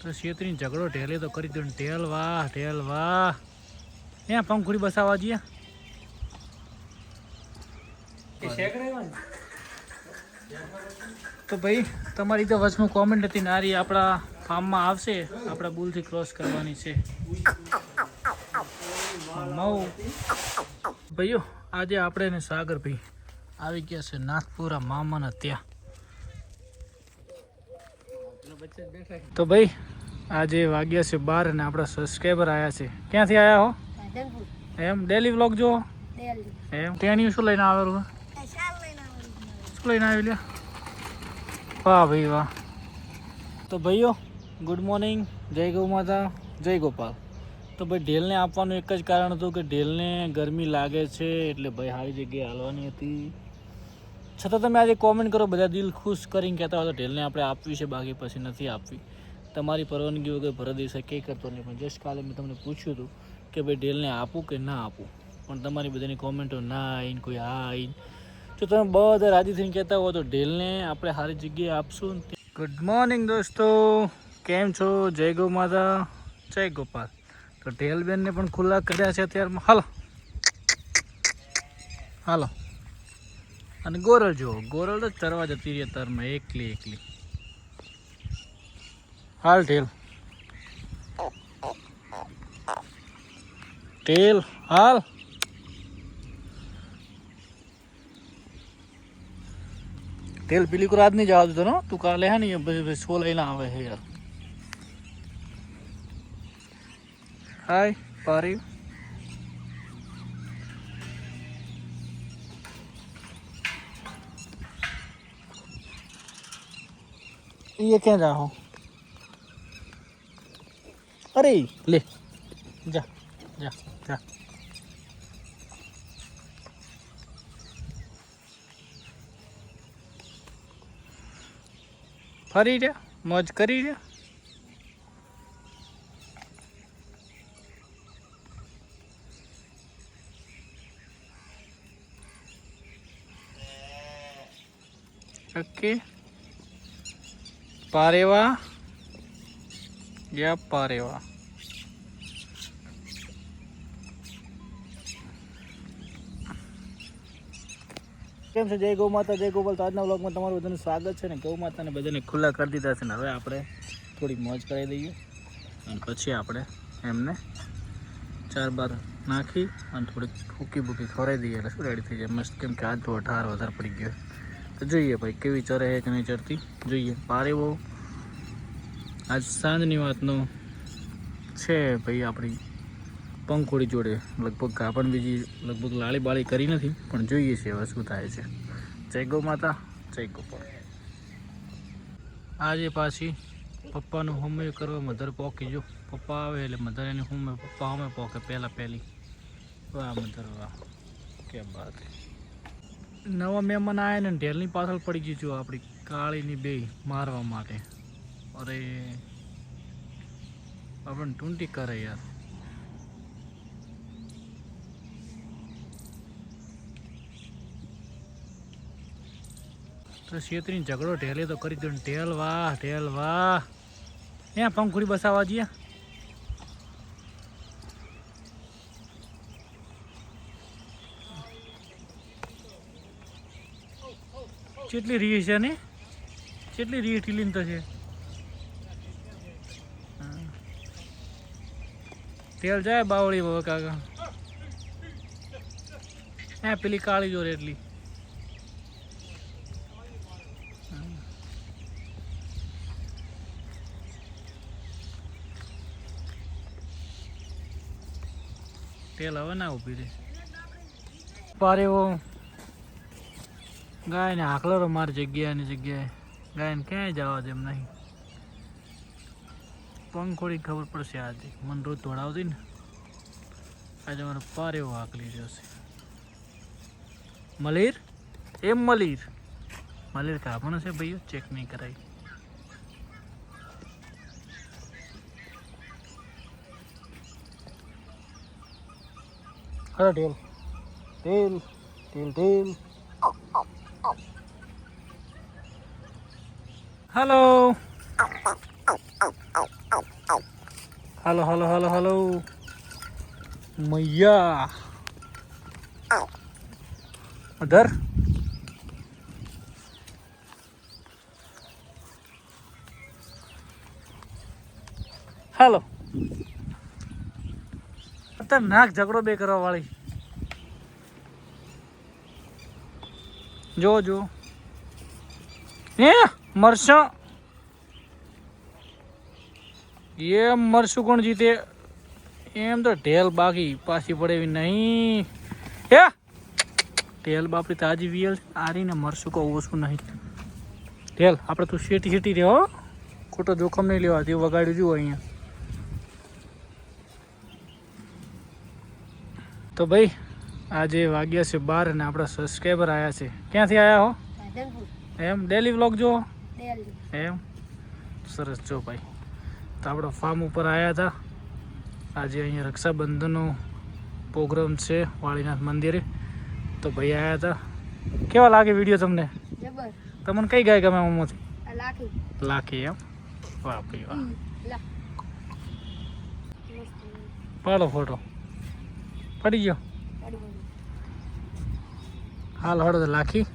તો શેતરી ઝઘડો ઢેલે તો કરી દો ઢેલ વાહ ત્યાં પંખુડી બસાવા જઈએ તો ભાઈ તમારી તો વચમાં કોમેન્ટ હતી નારી આપણા ફાર્મમાં આવશે આપણા બુલથી ક્રોસ કરવાની છે ભાઈઓ આજે આપણે ને સાગર ભાઈ આવી ગયા છે નાથપુરા મામાના ત્યાં તો ભાઈ આજે વાગ્યા છે 12 અને આપણા સબસ્ક્રાઈબર આવ્યા છે ક્યાંથી આવ્યા હો એમ ડેલી વ્લોગ જો એમ ત્યાં શું લઈને આવેલું શું લઈને આવી લ્યા વાહ ભાઈ વાહ તો ભાઈઓ ગુડ મોર્નિંગ જય ગૌ માતા જય ગોપાલ તો ભાઈ ઢેલને આપવાનું એક જ કારણ હતું કે ઢેલને ગરમી લાગે છે એટલે ભાઈ સારી જગ્યાએ હાલવાની હતી છતાં તમે આજે કોમેન્ટ કરો બધા દિલ ખુશ કરીને કહેતા હોય તો ઢેલને આપણે આપવી છે બાકી પછી નથી આપવી તમારી પરવાનગી વગર ભરત દેસાઈ કંઈ કરતો નહીં પણ જસ્ટ કાલે મેં તમને પૂછ્યું હતું કે ભાઈ ઢેલને આપું કે ના આપું પણ તમારી બધાની કોમેન્ટો ના આવીને કોઈ હા આવીને જો તમે બધા રાજી થઈને કહેતા હો તો ઢેલને આપણે સારી જગ્યાએ આપશું ગુડ મોર્નિંગ દોસ્તો કેમ છો જય ગૌ માતા જય ગોપાલ તો ઢેલબેનને પણ ખુલ્લા કર્યા છે અત્યારમાં હાલો અને ગોરલ જુઓ ગોરલ તો ચરવા જતી રહી અત્યારમાં એકલી હાલ ઢેલ હાલ ઢેલ પેલી કો રાત નહીં જવા દેતો તું કાલે હે ને સો લઈને આવે છે યાર હાય પારી ये क्या जा हो अरे ले जा जा जा फरी रे मौज करी रे ओके पारेवा या पारेवा કેમ છે જય ગૌ માતા જય ગોપાલ તો આજના વ્લોગમાં તમારું બધાનું સ્વાગત છે ને ગૌ માતાને બધાને ખુલ્લા કરી દીધા છે ને હવે આપણે થોડી મોજ કરાવી દઈએ અને પછી આપણે એમને 4 બાર નાખી અને થોડીક ફૂકી બૂકી ખવડાવી દઈએ એટલે શું રેડી થઈ જાય મસ્ત કેમ કે આજ તો 18 વધારે પડી ગયો તો જોઈએ ભાઈ કેવી ચરે છે કે નહીં ચરતી જોઈએ પારે બહુ આજ સાંજની વાતનો છે ભાઈ આપણી પંખોડી જોડે લગભગ કાપણ બીજી લગભગ લાળી બાળી કરી નથી પણ જોઈએ છે હવે શું થાય છે જય ગૌ માતા જય ગોપાલ આજે પાછી પપ્પાનું હોમવર્ક કરવા મધર પોકી જો પપ્પા આવે એટલે મધર એની હોમવર્ક પપ્પા અમે પોકે પહેલી વાહ મધર વાહ કે બાત નવા મહેમાન આવ્યા ને ઢેલની પાછળ પડી ગઈ છું આપણી કાળીની બે મારવા માટે અરે આપણને ટૂંટી કરે યાર તો શેતરી ઝઘડો ઢેલે તો કરી દો ઢેલ વાહ ત્યાં પંખુડી બસાવા જઈએ કેટલી રીહ છે ને કેટલી રીહ ટીલીન તો છે તેલ જાય બાવળી બાબા કાકા હે પેલી કાળી જોરે એટલી તેલ હવે ના ઊભી રહે પારે એવો ગાયને હાકલો મારી જગ્યાએ ગાયને ક્યાંય જવા દે એમ નહીં પંખોડી ખબર પડશે આજે મને રોજ દોડાવતી ને આજે મારો પાર એવો હાકલી રહ્યો છે મલીર કાપણ છે ભાઈઓ ચેક નહીં કરાય અરે ઢેલ હેલો હાલો હાલો હાલો હાલો મૈયા અધર હાલો ખતરનાક ઝઘડો બે કરવા વાળી જો જો એ મરશો એમ મરશું કોણ જીતે એમ તો ઢેલ બાકી પાછી પડે એવી નહીં હે ઢેલ બાપડી તાજી વિયલ આરીને મરશું કહું ઓછું નહીં ઢેલ આપણે તું શેટી શેટી રહે હો ખોટો જોખમ નહીં લેવા તે વગાડ્યું જુઓ અહીંયા તો ભાઈ આજે વાગ્યા છે 12 અને આપણા સબસ્ક્રાઈબર આવ્યા છે ક્યાંથી આવ્યા હો એમ ડેલી વ્લોગ જો એમ સરસ જો ભાઈ તો આપણે ફાર્મ ઉપર આવ્યા હતા આજે અહીંયા રક્ષાબંધનનો પ્રોગ્રામ છે વાળીનાથ મંદિરે તો ભાઈ આવ્યા હતા કેવા લાગે વિડીયો તમને તમને કઈ ગાય ગમે આમાંથી લાખી એમ વાહ ભાઈ વાહ પાડો ફોટો પડી ગયો હાલ હળો તો લાખી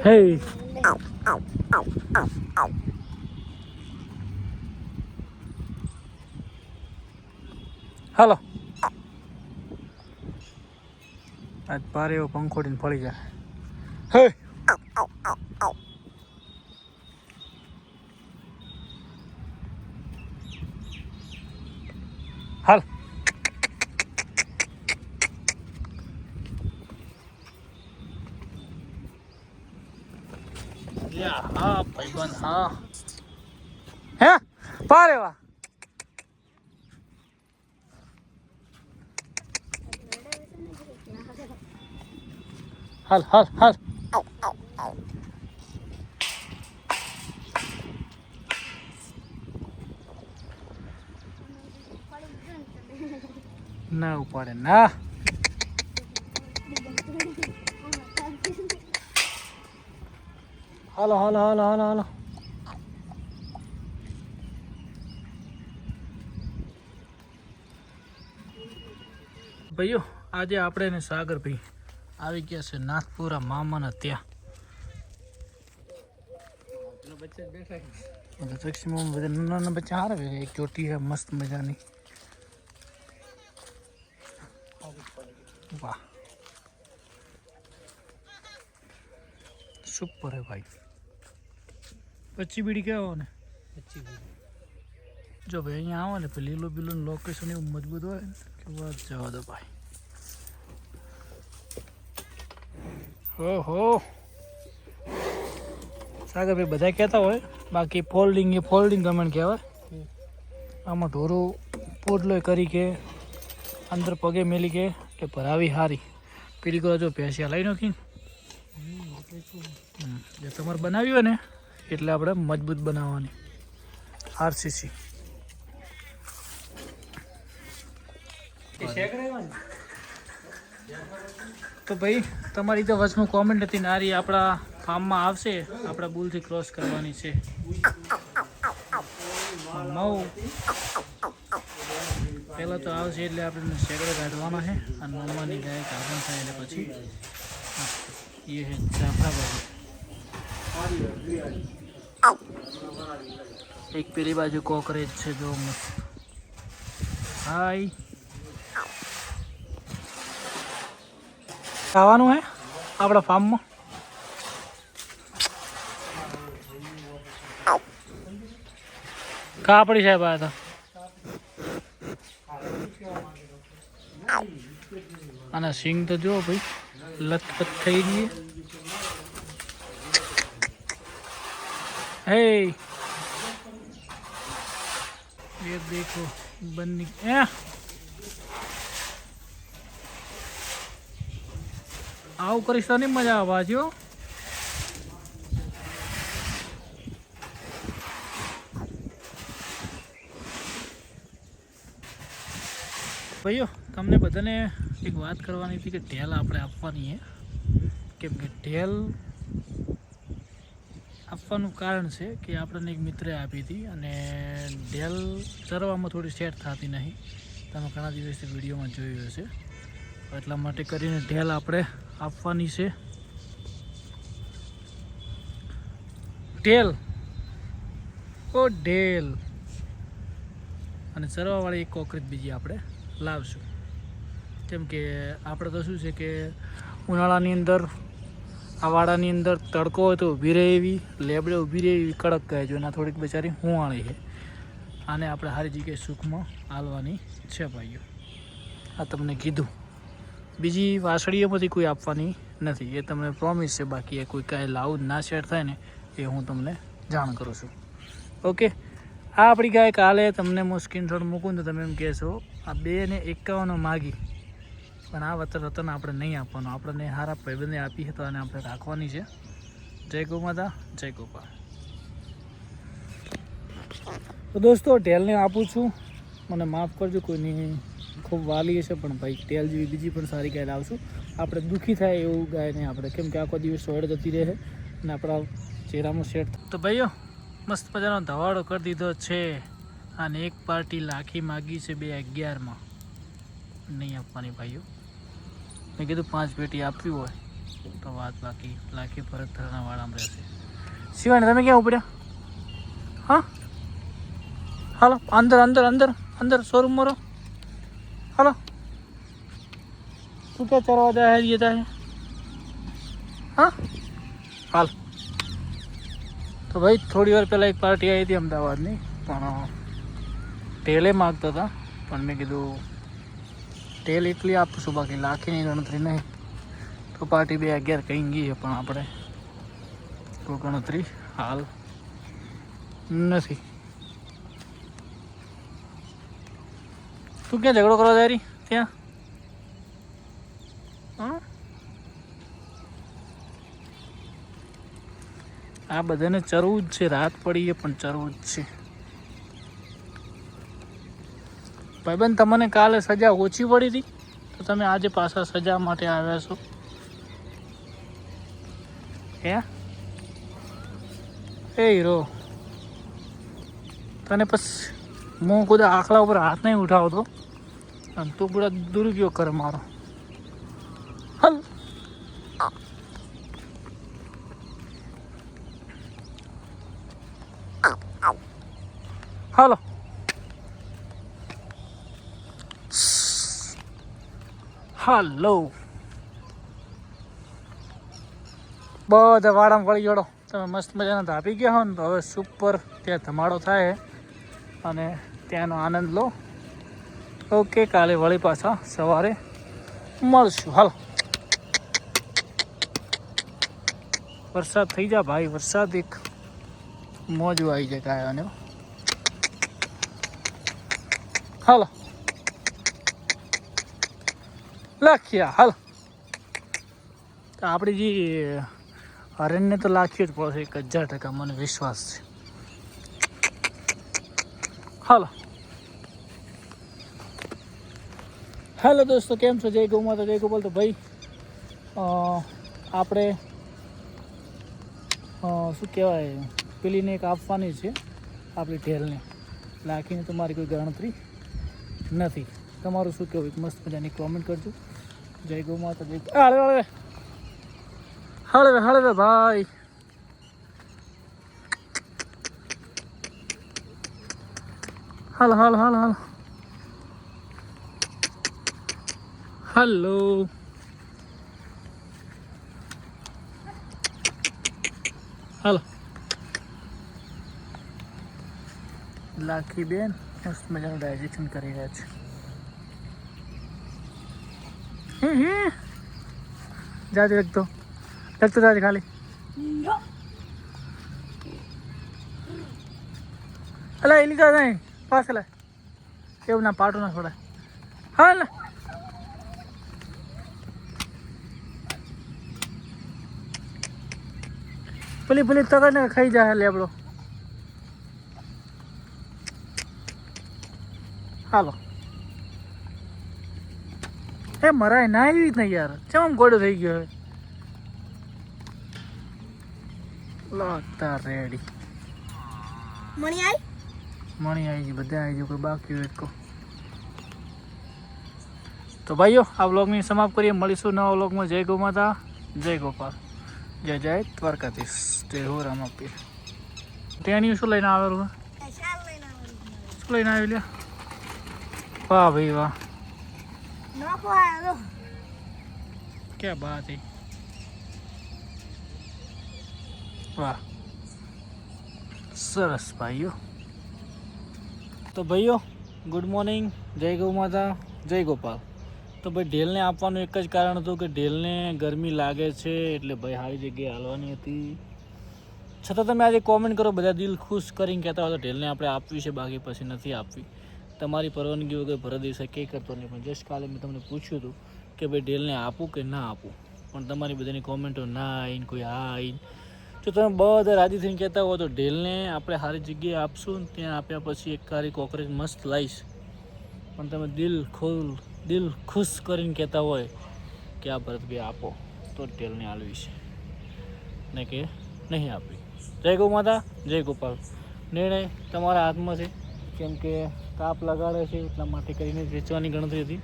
હે હાલો આજ પારે એવો પંખોડીને ફળી જાય હે હાલ હા ભાઈબંધ હા હે પારે વાહ હાલ હાલ હાલ ના ઉપાડે ના હાલો હાલો હાલો હાલો હાલો ભાઈઓ આજે આપણે ને સાગર ભાઈ આવી ગયા છે નાથપુરા મામાના ત્યાં બધા નાના બચ્ચા હારે એક ચોટી છે મસ્ત મજાની વાહ સુપર હે ભાઈ પચ્ચી બીડી કેવો ને જો ભાઈ અહીંયા આવો ને લીલો બીલું લોકેશન એવું મજબૂત હોય ને કે વાત જવા દો ભાઈ ઓહો સાગર ભાઈ બધા કહેતા હોય બાકી ફોલ્ડિંગ એ ફોલ્ડિંગ ગમે કહેવાય આમાં ઢોરું પોડલો કરી કે અંદર પગે મેલી કે ભરાવી હારી પેલી કરો જો પેસિયા લઈ નાખી જે તમારે બનાવી હોય ને એટલે આપણે મજબૂત બનાવવાની આરસીસી તો ભાઈ તમારી તો વચમાં કોમેન્ટ હતી નારી આપણા ફાર્મમાં આવશે આપણા બુલથી ક્રોસ કરવાની છે પહેલાં તો આવશે એટલે આપણે શેકડો કાઢવાનો છે અને મમ્માની ગાય કાઢવાનું થાય એટલે પછી એ છે જાફરાબાદી એક પેલી બાજુ કોકરેજ છે જો મસ્ત હાય ખાવાનું હે આપણા ફાર્મમાં કાપડી સાહેબ આ તો અને સિંગ તો જો ભાઈ લથપથ થઈ ગઈ હે ये देखो बन्नी આવું કરીશ તો નહીં મજા આવે બાજુ ભાઈઓ તમને બધાને એક વાત કરવાની હતી કે ઢેલ આપણે આપવાની છે કેમ કે ઢેલ આપવાનું કારણ છે કે આપણને એક મિત્રે આપી હતી અને ઢેલ ચરવામાં થોડી સેટ થતી નહીં. તમે ઘણા દિવસથી વિડીયોમાં જોયું હશે. એટલા માટે કરીને ઢેલ આપણે આપવાની છે. ઢેલ ઓ ઢેલ અને ચરવાવાળી એક કોકરેજ બીજી આપણે લાવશું. કેમ કે આપણે તો શું છે કે ઉનાળાની અંદર આ વાડાની અંદર તડકો હોય તો ઊભી રહે એવી લેબડે ઊભી રહે એવી કડક ગાય જો એના થોડીક બચારી હુંવાળી છે. આને આપણે સારી જગ્યાએ સુખમાં હાલવાની છે ભાઈઓ. આ તમને કીધું. બીજી વાસળીઓમાંથી કોઈ આપવાની નથી, એ તમને પ્રોમિસ છે. બાકી એ કોઈ કાંઈ લાવું ના સેટ થાય ને એ હું તમને જાણ કરું છું. ઓકે, આ આપણી ગાય કાલે તમને હું સ્ક્રીનશોટ મૂકું તો તમે એમ કહેશો આ 251 માગી, પણ આ રતન આપણે નહીં આપવાનું. આપણને સારા ભાઈબંધે આપી તો આને આપણે રાખવાની છે. જય ગૌ માતા, જય ગોપાલ. તો દોસ્તો ઢેલને આપું છું, મને માફ કરજો, કોઈની ખૂબ વાલી છે પણ ભાઈ ઢેલ જેવી બીજી પણ સારી ગાય લાવશું. આપણે દુઃખી થાય એવું ગાયને આપણે, કેમ કે આખો દિવસ સોડ જતી રહે અને આપણા ચહેરામાં સેટ. તો ભાઈઓ મસ્ત મજાનો ધવાડો કરી દીધો છે અને એક પાર્ટી લાખી માગી છે 211માં. નહીં આપવાની ભાઈઓ. મેં કીધું 5 પેટી આપવી હોય તો વાત બાકી. લાખી ભરત ધરના વાળામાં રહેશે. શિવાને તમે ક્યાં ઉપડ્યા? હા હાલો અંદર અંદર અંદર અંદર શોરૂમમાં રહો. હાલો તું ક્યાં ચરવા જાય જતા હે? હા હાલ. તો ભાઈ થોડી વાર પહેલાં એક પાર્ટી આવી હતી અમદાવાદની, પણ ટેલે માગતા હતા. પણ મેં કીધું ટેલ એટલી આપશું, બાકી લાખીની ગણતરી નહીં. તો પાર્ટી 211 કહી ગઈ છે, પણ આપણે કોઈ ગણતરી હાલ નથી. તું ક્યાં ઝઘડો કરવા જાય રહી ત્યાં? હા આ બધાને ચરવું જ છે. રાત પડી છે પણ ચરવું જ છે. ભાઈબંધ તમને કાલે સજા ઓછી પડી હતી તો તમે આજે પાછા સજા માટે આવ્યા છો હે? એ હીરો તને પછી હું ખુદ આખલા ઉપર હાથ નહીં ઉઠાવતો અને તું પૂરા દુરુપયોગ કરે મારો. હલ હાલો હાલો બધા વાડામાં વળી જોડો. તમે મસ્ત મજાના ધાપી ગયા હો ને તો હવે સુપર ત્યાં ધમાડો થાય અને ત્યાંનો આનંદ લો. ઓકે, કાલે વળી પાછા સવારે મળશું. હાલો વરસાદ થઈ જાય ભાઈ, વરસાદ એક મોજું આવી જાય ગાયોને. હાલો લાખ્યા હાલ. તો આપણી જે હરણને તો લાખ્યું જ પડશે 1000%, મને વિશ્વાસ છે. હાલો હેલો દોસ્તો, કેમ છો? જય ગૌ માતા, જય ગોપાલ. તો ભાઈ આપણે શું કહેવાય, પેલીને એક આપવાની છે આપણી ઢેલને. લાખીને તો મારી કોઈ ગણતરી નથી. તમારું શું કહેવું? એક મસ્ત મજાની કોમેન્ટ કરજો. જય ગૌ માતા, જય હળવે હળવે હળવે હળવે ભાઈ. હાલો હાલો હાલો હાલો હલો હાલો. લાખી બેન મસ્ત મજાનું ડાયજેશન કરી રહ્યા છે. જાજે લખતો જાજે ખાલી. અલા એ લીધા નહીં પાસ લે એવું ના પાટું ના છોડાય. હા ને પેલી પેલી તગડને ખાઈ જાય લેબડો. હાલો એ મરાય ના એવી જ નહીં યાર. ચમ આમ ગોડો થઈ ગયો હવે. લાગતા રેડી મણી આવી ગઈ, બધા આવી ગયું, કોઈ બાકી હોય તો. તો ભાઈઓ આ વ્લોગની સમાપ્ત કરીએ. મળીશું નવા વ્લોગમાં. જય ગૌ માતા, જય ગોપાલ, જય જય દ્વારકાધીશ, જય હો રામાપીર. તેણી શું લઈને આવેલું? શું લઈને આવી લ્યા? વાહ ભાઈ વાહ, ક્યાં બાત હે, વાહ સરસ ભાઈઓ. તો ભાઈઓ ગુડ મોર્નિંગ, જય ગૌ માતા, જય ગોપાલ. તો ભાઈ ઢેલને આપવાનું એક જ કારણ હતું કે ઢેલને ગરમી લાગે છે એટલે ભાઈ સારી જગ્યાએ હાલવાની હતી. છતાં તમે આજે કોમેન્ટ કરો, બધા દિલ ખુશ કરીને કહેતા હોય તો ઢેલને આપણે આપવી છે, બાકી પછી નથી આપવી. તમારી પરવાનગી વગર ભરત દિવસે કંઈ કરતો નહીં. પણ જસ્ટ કાલે મેં તમને પૂછ્યું હતું કે ભાઈ ઢેલને આપું કે ના આપું, પણ તમારી બધાની કોમેન્ટો ના આવીને કોઈ હા આવીને, જો તમે બધા રાજી થઈને કહેતા હો તો ઢેલને આપણે સારી જગ્યાએ આપશું. ત્યાં આપ્યા પછી એક કારી કોકરેજ મસ્ત લાવીશ. પણ તમે દિલ ખુશ કરીને કહેતા હોય કે આ ભરતભાઈ આપો તો ઢેલને આલવી છે ને કે નહીં આપવી. જય ગૌ માતા, જય ગોપાલ. નિર્ણય તમારા હાથમાં છે, કેમ કે તાપ લગાડે છે એટલા માટે કરીને વેચવાની ગણતરી હતી.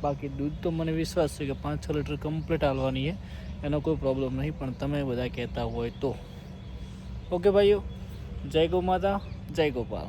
બાકી દૂધ તો મને વિશ્વાસ છે કે 5-6 લીટર કમ્પ્લીટ હાલવાની છે, એનો કોઈ પ્રોબ્લેમ નહીં. પણ તમે બધા કહેતા હોય તો ઓકે ભાઈઓ, જય ગૌ માતા, જય ગોપાલ.